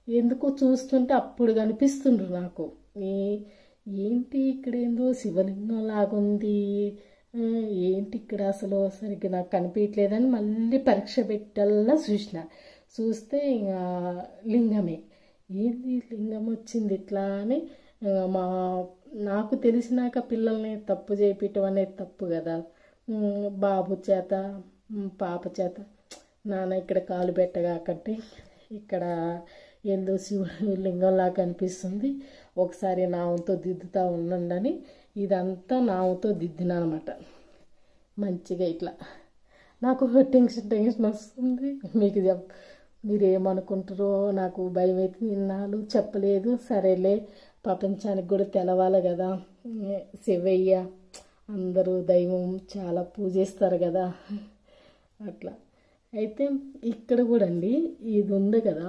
ఎందుకో చూస్తుంటే అప్పుడు కనిపిస్తుండ్రు నాకు. ఏంటి ఇక్కడ ఏందో శివలింగం లాగుంది, ఏంటి ఇక్కడ అసలు సరిగ్గా నాకు కనిపించట్లేదని మళ్ళీ పరీక్ష పెట్టల్లా చూస్తే ఇంకా లింగమే. ఏంది లింగం వచ్చింది ఇట్లా అని మా నాకు తెలిసినాక పిల్లల్ని తప్పు చేయించడం అనేది తప్పు కదా. బాబు చేత పాప చేత నాన్న ఇక్కడ కాలు పెట్టగాకంటే ఇక్కడ ఏందో శివుడు లింగంలా కనిపిస్తుంది, ఒకసారి నావంతో దిద్దుతా ఉండండి ఇదంతా నావంతో దిద్దినా అనమాట. మంచిగా ఇట్లా నాకు టెన్షన్ వస్తుంది. మీకు మీరేమనుకుంటారో నాకు భయం అయితే నిన్నాళ్ళు చెప్పలేదు. సరేలే, ప్రపంచానికి కూడా తెలవాలి కదా, శివయ్య అందరూ దైవం చాలా పూజిస్తారు కదా అట్లా. అయితే ఇక్కడ కూడా అండి ఇది ఉంది కదా,